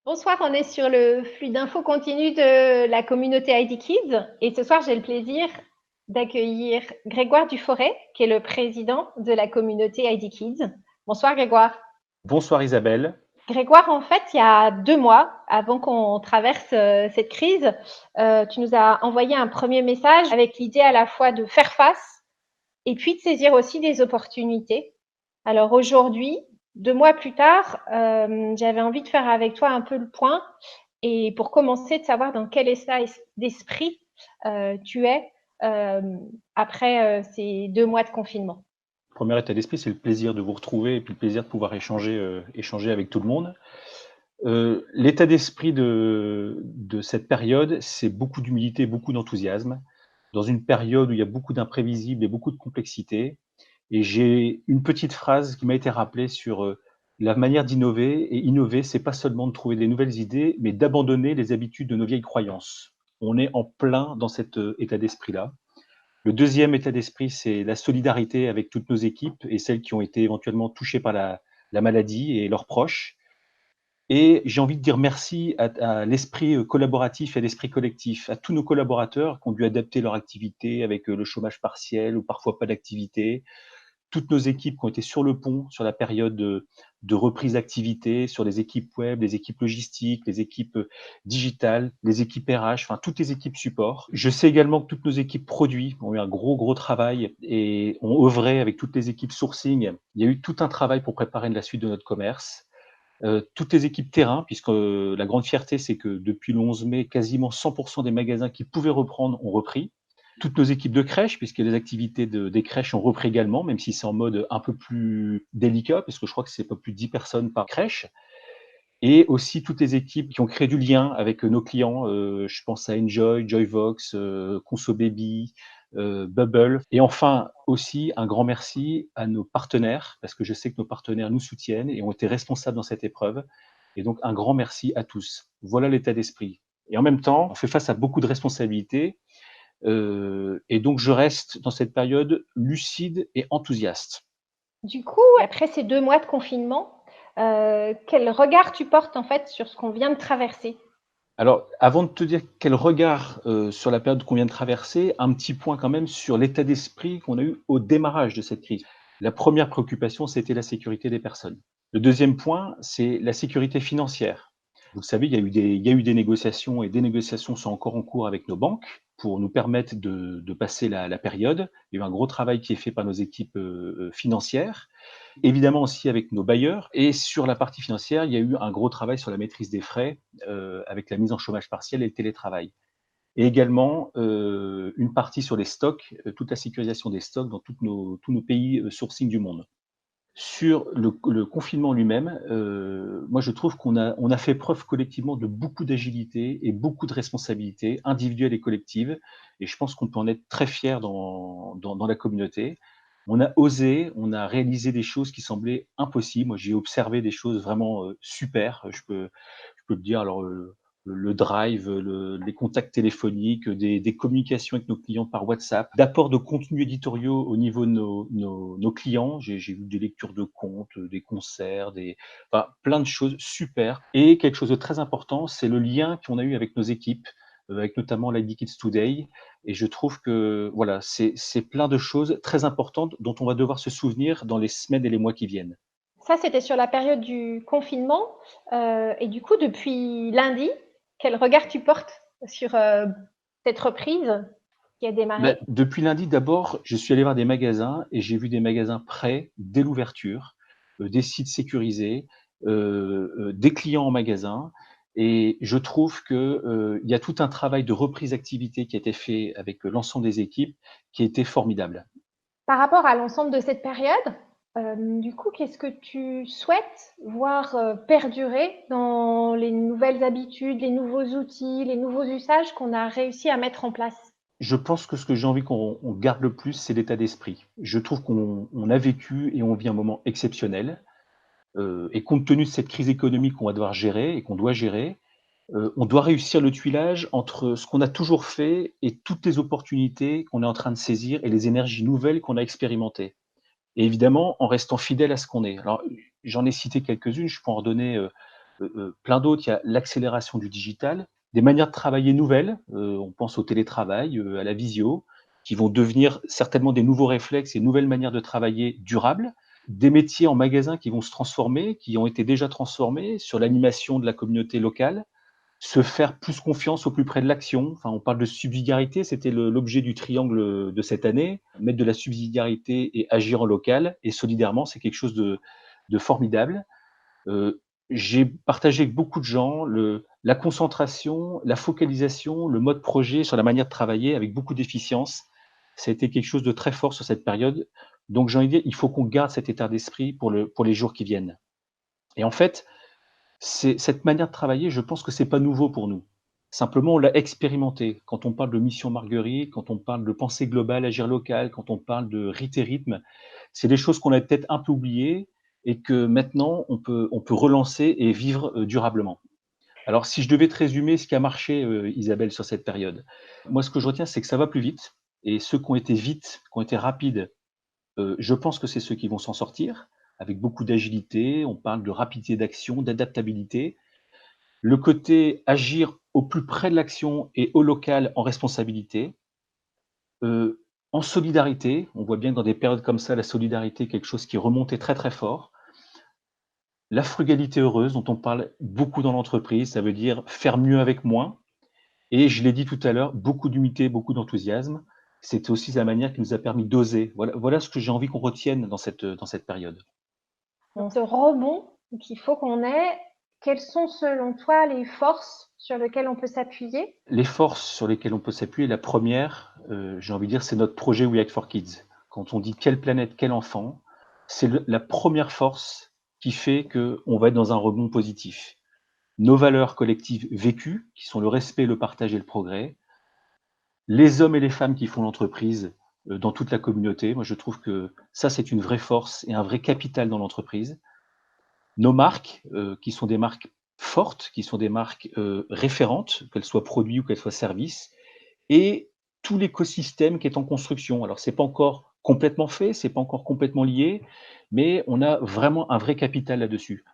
Bonsoir, on est sur le flux d'infos continu de la communauté ID Kids et ce soir j'ai le plaisir d'accueillir Grégoire Duforet qui est le président de la communauté ID Kids. Bonsoir Grégoire. Bonsoir Isabelle. Grégoire, en fait, il y a 2 mois, avant qu'on traverse cette crise, tu nous as envoyé un premier message avec l'idée à la fois de faire face et puis de saisir aussi des opportunités. Alors aujourd'hui, 2 mois plus tard, j'avais envie de faire avec toi un peu le point et pour commencer de savoir dans quel état d'esprit tu es euh, après ces 2 mois de confinement. Premier état d'esprit, c'est le plaisir de vous retrouver et puis le plaisir de pouvoir échanger avec tout le monde. L'état d'esprit de cette période, c'est beaucoup d'humilité, beaucoup d'enthousiasme. Dans une période où il y a beaucoup d'imprévisibles et beaucoup de complexité. Et j'ai une petite phrase qui m'a été rappelée sur la manière d'innover. Et innover, c'est pas seulement de trouver des nouvelles idées, mais d'abandonner les habitudes de nos vieilles croyances. On est en plein dans cet état d'esprit-là. Le deuxième état d'esprit, c'est la solidarité avec toutes nos équipes et celles qui ont été éventuellement touchées par la maladie et leurs proches. Et j'ai envie de dire merci à l'esprit collaboratif et à l'esprit collectif, à tous nos collaborateurs qui ont dû adapter leur activité avec le chômage partiel ou parfois pas d'activité, toutes nos équipes qui ont été sur le pont sur la période de reprise d'activité, sur les équipes web, les équipes logistiques, les équipes digitales, les équipes RH, enfin toutes les équipes support. Je sais également que toutes nos équipes produits ont eu un gros travail et ont œuvré avec toutes les équipes sourcing. Il y a eu tout un travail pour préparer la suite de notre commerce. Toutes les équipes terrain, puisque la grande fierté, c'est que depuis le 11 mai, quasiment 100% des magasins qui pouvaient reprendre ont repris. Toutes nos équipes de crèche, puisque les activités des crèches ont repris également, même si c'est en mode un peu plus délicat, parce que je crois que c'est pas plus de 10 personnes par crèche. Et aussi toutes les équipes qui ont créé du lien avec nos clients. Je pense à Enjoy, Joyvox, Conso Baby, Bubble. Et enfin aussi un grand merci à nos partenaires, parce que je sais que nos partenaires nous soutiennent et ont été responsables dans cette épreuve. Et donc un grand merci à tous. Voilà l'état d'esprit. Et en même temps, on fait face à beaucoup de responsabilités. Et donc je reste dans cette période lucide et enthousiaste. Du coup, après ces 2 mois de confinement, quel regard tu portes en fait sur ce qu'on vient de traverser? Alors, avant de te dire quel regard sur la période qu'on vient de traverser, un petit point quand même sur l'état d'esprit qu'on a eu au démarrage de cette crise. La première préoccupation, c'était la sécurité des personnes. Le deuxième point, c'est la sécurité financière. Vous le savez, il y a eu des négociations et des négociations sont encore en cours avec nos banques pour nous permettre de passer la période. Il y a eu un gros travail qui est fait par nos équipes financières. Évidemment aussi avec nos bailleurs et sur la partie financière, il y a eu un gros travail sur la maîtrise des frais, avec la mise en chômage partiel et le télétravail. Et également, une partie sur les stocks, toute la sécurisation des stocks dans tous nos pays, sourcing du monde. Sur le confinement lui-même, moi je trouve on a fait preuve collectivement de beaucoup d'agilité et beaucoup de responsabilité individuelle et collective et je pense qu'on peut en être très fier dans la communauté. On a osé, on a réalisé des choses qui semblaient impossibles. Moi, j'ai observé des choses vraiment, super. Je peux te dire alors, le drive, les contacts téléphoniques, des communications avec nos clients par WhatsApp, d'apport de contenus éditoriaux au niveau de nos clients. J'ai vu des lectures de comptes, des concerts, enfin, plein de choses super. Et quelque chose de très important, c'est le lien qu'on a eu avec nos équipes, avec notamment l'ID Kids Today. Et je trouve que voilà, c'est plein de choses très importantes dont on va devoir se souvenir dans les semaines et les mois qui viennent. Ça, c'était sur la période du confinement. Et du coup, depuis lundi, quel regard tu portes sur cette reprise qui a Bah, démarré? depuis lundi, d'abord, je suis allé voir des magasins et j'ai vu des magasins prêts dès l'ouverture, des sites sécurisés, des clients en magasin et je trouve que, il y a tout un travail de reprise d'activité qui a été fait avec l'ensemble des équipes qui a été formidable. Par rapport à l'ensemble de cette période, du coup, qu'est-ce que tu souhaites voir perdurer dans les nouvelles habitudes, les nouveaux outils, les nouveaux usages qu'on a réussi à mettre en place? Je pense que ce que j'ai envie qu'on garde le plus, c'est l'état d'esprit. Je trouve qu'on a vécu et on vit un moment exceptionnel, et compte tenu de cette crise économique qu'on va devoir gérer et qu'on doit gérer, on doit réussir le tuilage entre ce qu'on a toujours fait et toutes les opportunités qu'on est en train de saisir et les énergies nouvelles qu'on a expérimentées. Et évidemment, en restant fidèle à ce qu'on est. Alors, j'en ai cité quelques-unes, je peux en redonner plein d'autres. Il y a l'accélération du digital, des manières de travailler nouvelles, on pense au télétravail, à la visio, qui vont devenir certainement des nouveaux réflexes et nouvelles manières de travailler durables. Des métiers en magasin qui vont se transformer, qui ont été déjà transformés sur l'animation de la communauté locale, se faire plus confiance au plus près de l'action. Enfin, on parle de subsidiarité, c'était l'objet du triangle de cette année. Mettre de la subsidiarité et agir en local et solidairement, c'est quelque chose de formidable. J'ai partagé avec beaucoup de gens la concentration, la focalisation, le mode projet sur la manière de travailler avec beaucoup d'efficience. Ça a été quelque chose de très fort sur cette période. Donc j'ai envie de dire, il faut qu'on garde cet état d'esprit pour les jours qui viennent. Et en fait, cette manière de travailler, je pense que c'est pas nouveau pour nous. Simplement, on l'a expérimenté. Quand on parle de mission Marguerite, quand on parle de pensée globale, agir local, quand on parle de rite et rythme, c'est des choses qu'on a peut-être un peu oubliées et que maintenant on peut relancer et vivre durablement. Alors, si je devais te résumer ce qui a marché, Isabelle, sur cette période, moi, ce que je retiens, c'est que ça va plus vite et ceux qui ont été vite, qui ont été rapides, je pense que c'est ceux qui vont s'en sortir avec beaucoup d'agilité. On parle de rapidité d'action, d'adaptabilité. Le côté agir au plus près de l'action et au local en responsabilité, en solidarité. On voit bien que dans des périodes comme ça, la solidarité est quelque chose qui est remonté très, très fort. La frugalité heureuse dont on parle beaucoup dans l'entreprise, ça veut dire faire mieux avec moins. Et je l'ai dit tout à l'heure, beaucoup d'humilité, beaucoup d'enthousiasme. C'est aussi la manière qui nous a permis d'oser. Voilà ce que j'ai envie qu'on retienne dans cette période. Dans ce rebond qu'il faut qu'on ait, quelles sont selon toi les forces sur lesquelles on peut s'appuyer? Les forces sur lesquelles on peut s'appuyer, la première, j'ai envie de dire, c'est notre projet We Act for Kids. Quand on dit quelle planète, quel enfant, c'est la première force qui fait qu'on va être dans un rebond positif. Nos valeurs collectives vécues, qui sont le respect, le partage et le progrès, les hommes et les femmes qui font l'entreprise dans toute la communauté, moi je trouve que ça c'est une vraie force et un vrai capital dans l'entreprise. Nos marques, qui sont des marques fortes, qui sont des marques référentes, qu'elles soient produits ou qu'elles soient services, et tout l'écosystème qui est en construction. Alors c'est pas encore complètement fait, c'est pas encore complètement lié, mais on a vraiment un vrai capital là-dessus.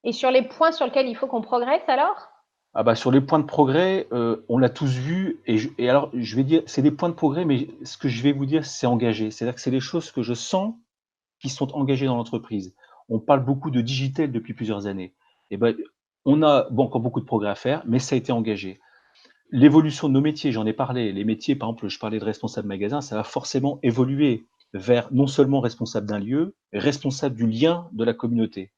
Et sur les points sur lesquels il faut qu'on progresse alors? Ah bah, sur les points de progrès, on l'a tous vu et alors je vais dire, c'est des points de progrès, mais ce que je vais vous dire, c'est engagé. C'est-à-dire que c'est des choses que je sens qui sont engagées dans l'entreprise. On parle beaucoup de digital depuis plusieurs années. Et ben, on a bon, encore beaucoup de progrès à faire, mais ça a été engagé. L'évolution de nos métiers, j'en ai parlé. Les métiers, par exemple, je parlais de responsable magasin, ça va forcément évoluer vers non seulement responsable d'un lieu, mais responsable du lien de la communauté.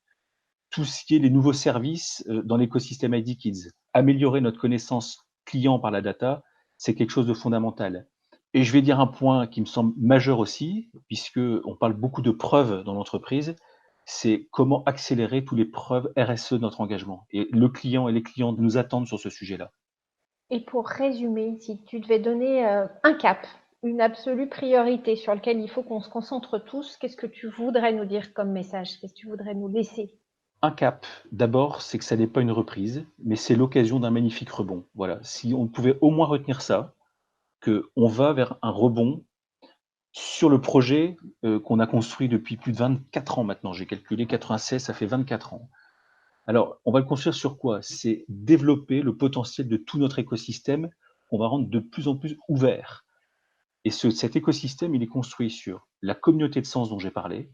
Tout ce qui est les nouveaux services dans l'écosystème ID Kids, améliorer notre connaissance client par la data, c'est quelque chose de fondamental. Et je vais dire un point qui me semble majeur aussi, puisque on parle beaucoup de preuves dans l'entreprise, c'est comment accélérer toutes les preuves RSE de notre engagement. Et le client et les clients nous attendent sur ce sujet-là. Et pour résumer, si tu devais donner un cap, une absolue priorité sur lequel il faut qu'on se concentre tous, qu'est-ce que tu voudrais nous dire comme message? Qu'est-ce que tu voudrais nous laisser? Un cap, d'abord, c'est que ça n'est pas une reprise, mais c'est l'occasion d'un magnifique rebond. Voilà, si on pouvait au moins retenir ça, qu'on va vers un rebond sur le projet, qu'on a construit depuis plus de 24 ans maintenant. J'ai calculé 96, ça fait 24 ans. Alors, on va le construire sur quoi? C'est développer le potentiel de tout notre écosystème qu'on va rendre de plus en plus ouvert. Et cet écosystème, il est construit sur la communauté de sens dont j'ai parlé.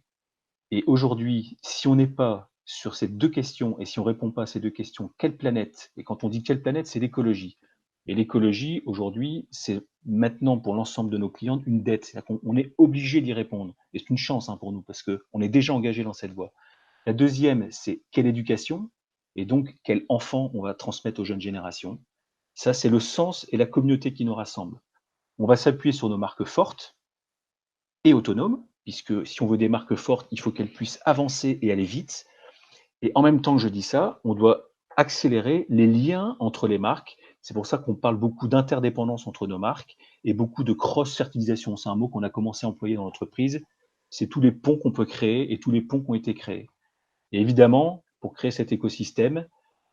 Et aujourd'hui, si on n'est pas sur ces 2 questions et si on répond pas à ces 2 questions, quelle planète? Et quand on dit quelle planète, c'est l'écologie. Et l'écologie, aujourd'hui, c'est maintenant pour l'ensemble de nos clients une dette. C'est-à-dire qu'on on est obligé d'y répondre. Et c'est une chance pour nous parce qu'on est déjà engagé dans cette voie. La deuxième, c'est quelle éducation et donc quel enfant on va transmettre aux jeunes générations. Ça, c'est le sens et la communauté qui nous rassemble. On va s'appuyer sur nos marques fortes et autonomes, puisque si on veut des marques fortes, il faut qu'elles puissent avancer et aller vite. Et en même temps que je dis ça, on doit accélérer les liens entre les marques. C'est pour ça qu'on parle beaucoup d'interdépendance entre nos marques et beaucoup de cross-fertilisation. C'est un mot qu'on a commencé à employer dans l'entreprise. C'est tous les ponts qu'on peut créer et tous les ponts qui ont été créés. Et évidemment, pour créer cet écosystème,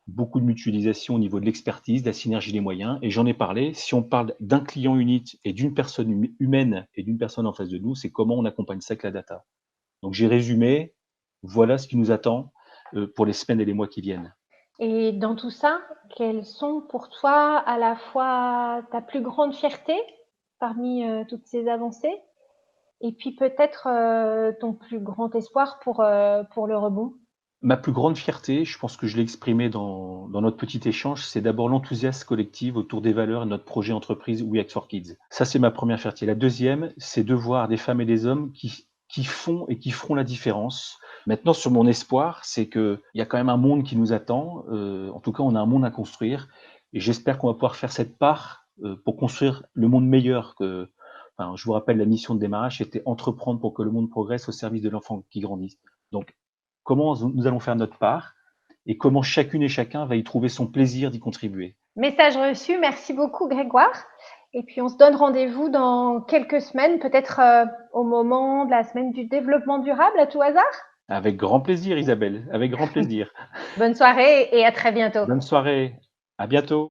beaucoup de mutualisation au niveau de l'expertise, de la synergie des moyens. Et j'en ai parlé, si on parle d'un client unique et d'une personne humaine et d'une personne en face de nous, c'est comment on accompagne ça avec la data. Donc j'ai résumé, voilà ce qui nous attend pour les semaines et les mois qui viennent. Et dans tout ça, quelles sont pour toi à la fois ta plus grande fierté parmi, toutes ces avancées et puis peut-être, ton plus grand espoir pour le rebond? Ma plus grande fierté, je pense que je l'ai exprimé dans notre petit échange, c'est d'abord l'enthousiasme collectif autour des valeurs de notre projet entreprise We Act for Kids. Ça, c'est ma première fierté. La deuxième, c'est de voir des femmes et des hommes qui font et qui feront la différence. Maintenant, sur mon espoir, c'est qu'il y a quand même un monde qui nous attend. En tout cas, on a un monde à construire et j'espère qu'on va pouvoir faire cette part, pour construire le monde meilleur que enfin, je vous rappelle la mission de démarrage, c'était entreprendre pour que le monde progresse au service de l'enfant qui grandit. Donc comment nous allons faire notre part et comment chacune et chacun va y trouver son plaisir d'y contribuer. Message reçu, merci beaucoup Grégoire et puis on se donne rendez-vous dans quelques semaines, peut-être, au moment de la semaine du développement durable à tout hasard? Avec grand plaisir Isabelle, avec grand plaisir. Bonne soirée et à très bientôt. Bonne soirée, à bientôt.